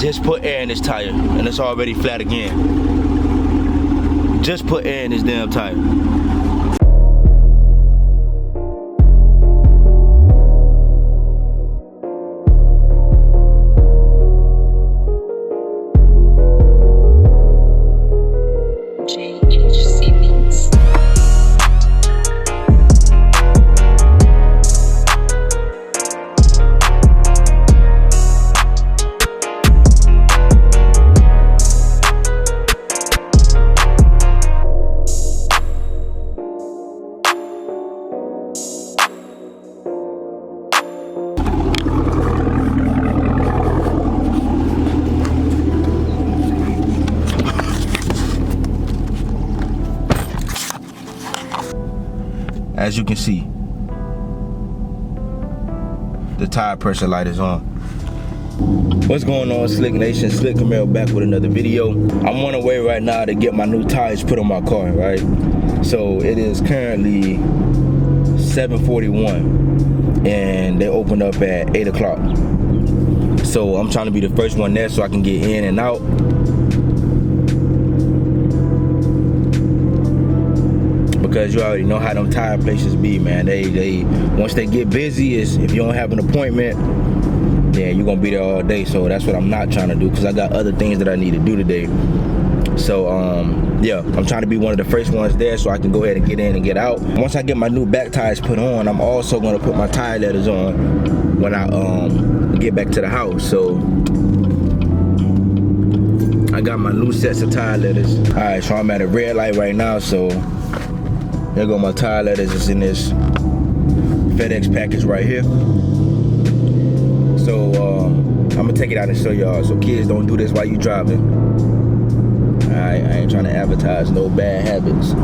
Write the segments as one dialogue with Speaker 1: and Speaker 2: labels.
Speaker 1: just put air in this tire and it's already flat again. Just put air in this damn tire. As you can see, the tire pressure light is on. What's going on, Slick Nation? Slick Camaro back with another video. I'm on the way right now to get my new tires put on my car, right? So it is currently 7:41 and they open up at 8 o'clock. So I'm trying to be the first one there so I can get in and out. Because you already know how them tire places be, man. They once they get busy, is if you don't have an appointment, then you're gonna be there all day. So that's what I'm not trying to do, because I got other things that I need to do today. So yeah, I'm trying to be one of the first ones there so I can go ahead and get in and get out. Once I get my new back tires put on, I'm also gonna put my tire leathers on when I get back to the house. So I got my new sets of tire leathers. All right, so I'm at a red light right now, so there go my tire leathers. It's in this FedEx package right here. So I'm gonna take it out and show y'all. So kids, don't do this while you driving. I ain't trying to advertise no bad habits.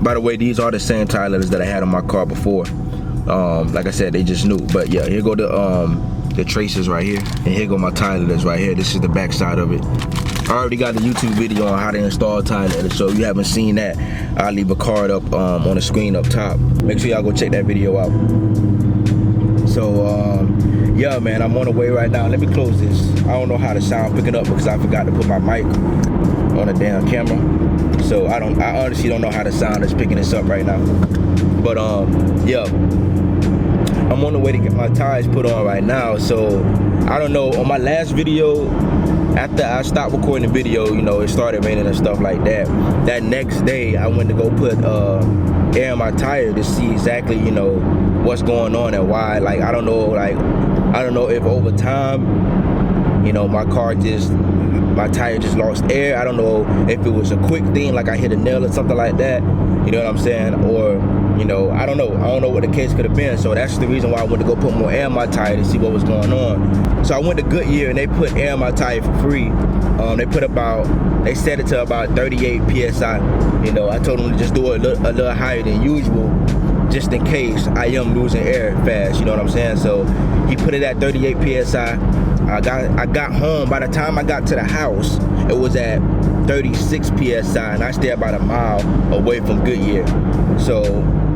Speaker 1: By the way, these are the same tire leathers that I had on my car before. Like I said, they just new. But yeah, here go the traces right here, and here go my tire leathers right here. This is the back side of it. I already got the YouTube video on how to install tire leathers, so if you haven't seen that, I'll leave a card up on the screen up top. Make sure y'all go check that video out. So yeah, man, I'm on the way right now. Let me close this. I don't know how the sound picking up because I forgot to put my mic on the damn camera. So I honestly don't know how the sound is picking this up right now. But yeah, I'm on the way to get my tires put on right now. So I don't know, on my last video, after I stopped recording the video, you know, it started raining and stuff like that. That next day, I went to go put air in my tire to see exactly, you know, what's going on and why. Like, I don't know if over time, you know, my tire just lost air. I don't know if it was a quick thing, like I hit a nail or something like that. You know what I'm saying? Or, you know, I don't know what the case could have been. So that's the reason why I went to go put more air in my tire to see what was going on. So I went to Goodyear and they put air in my tire for free. They set it to about 38 PSI. You know, I told them to just do it a little higher than usual, just in case I am losing air fast. You know what I'm saying? So he put it at 38 PSI. I got home. By the time I got to the house, it was at 36 PSI, and I stay about a mile away from Goodyear. So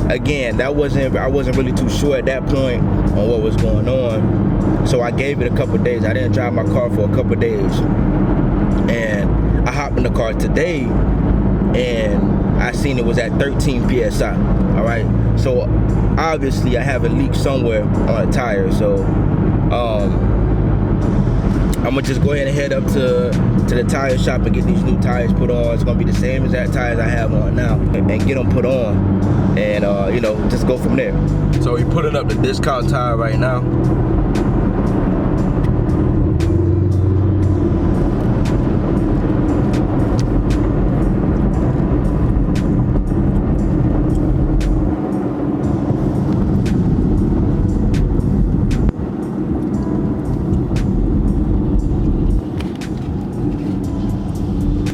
Speaker 1: again, I wasn't really too sure at that point on what was going on. So I gave it a couple days. I didn't drive my car for a couple days, and I hopped in the car today, and I seen it was at 13 PSI. All right. So obviously I have a leak somewhere on a tire. So I'm gonna just go ahead and head up to the tire shop and get these new tires put on. It's gonna be the same exact tires I have on now, and get them put on, and you know, just go from there. So we're putting up the discount tire right now.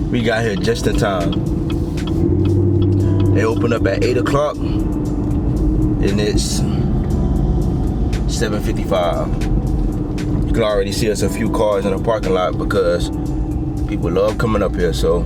Speaker 1: We got here just in time. They open up at 8 o'clock and it's 7:55. You can already see us a few cars in the parking lot because people love coming up here. So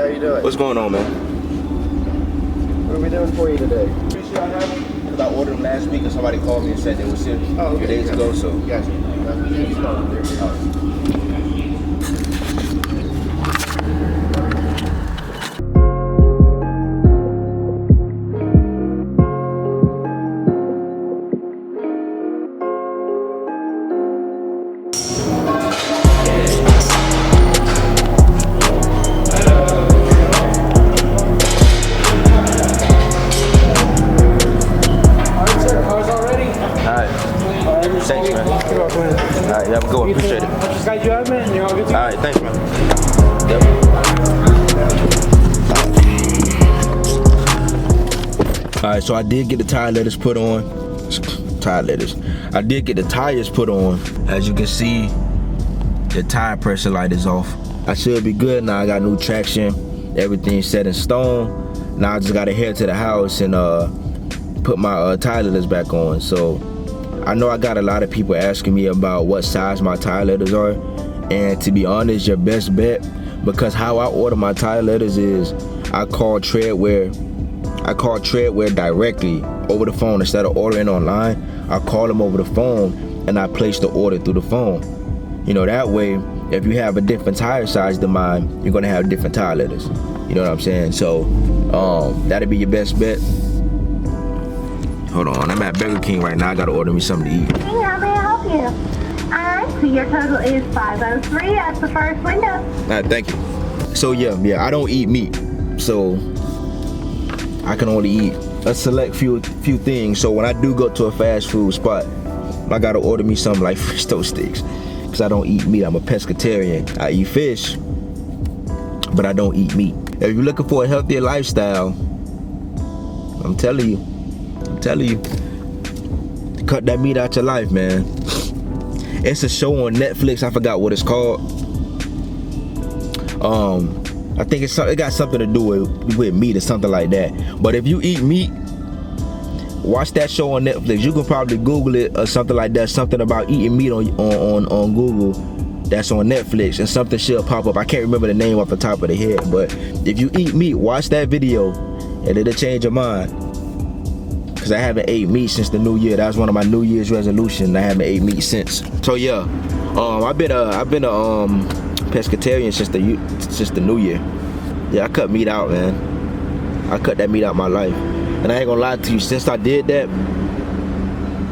Speaker 2: you doing?
Speaker 1: What's going on, man?
Speaker 2: What are we doing for you today?
Speaker 1: Pretty sure I have them because I ordered them last week and somebody called me and said they was here a few days ago. So
Speaker 2: Gotcha.
Speaker 1: thanks, man.
Speaker 2: You're welcome.
Speaker 1: All right, you have a good one. Appreciate it.
Speaker 2: Just guide you out, man. You're all good to go.
Speaker 1: All right, thanks, man. Yep. All right, so I did get the tire letters put on. Tire letters. I did get the tires put on. As you can see, the tire pressure light is off. I should be good now. I got new traction. Everything's set in stone. Now I just gotta head to the house and put my tire letters back on. So I know I got a lot of people asking me about what size my tire letters are, and to be honest, your best bet, because how I order my tire letters is I call Treadwear directly over the phone. Instead of ordering online, I call them over the phone and I place the order through the phone. You know, that way, if you have a different tire size than mine, you're gonna have different tire letters. You know what I'm saying? So that'll be your best bet. Hold on, I'm at Burger King right now. I gotta order me something to eat.
Speaker 3: Hey, how may I help you? Alright, so your total is 503. That's the first window.
Speaker 1: Alright, thank you. So yeah, I don't eat meat. So I can only eat a select few things. So when I do go to a fast food spot, I gotta order me something like fish toast sticks. Cause I don't eat meat. I'm a pescatarian. I eat fish, but I don't eat meat. If you're looking for a healthier lifestyle, I'm telling you, cut that meat out your life, man. It's a show on Netflix. I forgot what it's called. I think it got something to do with meat or something like that. But if you eat meat, watch that show on Netflix. You can probably Google it or something like that. Something about eating meat on Google. That's on Netflix, and something should pop up. I can't remember the name off the top of the head, but if you eat meat, watch that video, and it'll change your mind. Cause I haven't ate meat since the new year. That was one of my New Year's resolutions. I haven't ate meat since. So yeah, I've been a pescatarian since the new year. Yeah, I cut meat out, man. I cut that meat out my life, and I ain't gonna lie to you. Since I did that,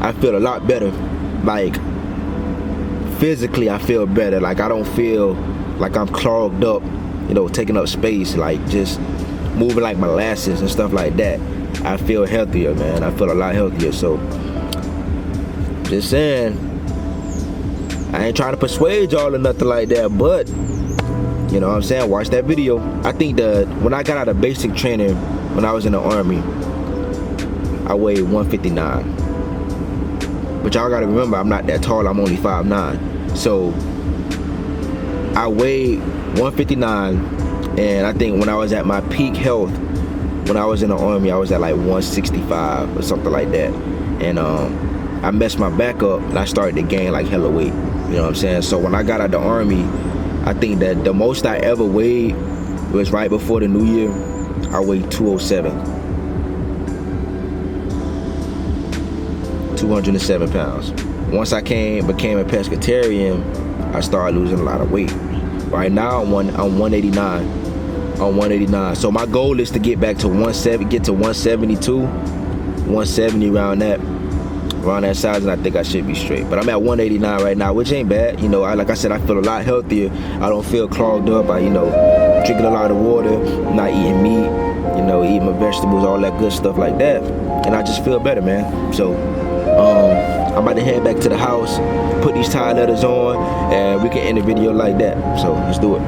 Speaker 1: I feel a lot better. Like physically, I feel better. Like I don't feel like I'm clogged up, you know, taking up space, like just moving like molasses and stuff like that. I feel healthier, man. I feel a lot healthier. So just saying, I ain't trying to persuade y'all or nothing like that, but you know what I'm saying, watch that video. I think when I got out of basic training when I was in the Army, I weighed 159. But y'all gotta remember, I'm not that tall. I'm only 5'9". So I weighed 159, and I think when I was at my peak health, when I was in the Army, I was at like 165 or something like that. And I messed my back up and I started to gain like hella weight. You know what I'm saying? So when I got out of the Army, I think that the most I ever weighed was right before the new year. I weighed 207. 207 pounds. Once I became a pescatarian, I started losing a lot of weight. Right now I'm 189. On 189. So my goal is to get back to 170, get to 172, 170 around that size, and I think I should be straight. But I'm at 189 right now, which ain't bad. You know, like I said, I feel a lot healthier. I don't feel clogged up. I, drinking a lot of water, not eating meat, eating my vegetables, all that good stuff like that. And I just feel better, man. So I'm about to head back to the house, put these tire letters on, and we can end the video like that. So let's do it.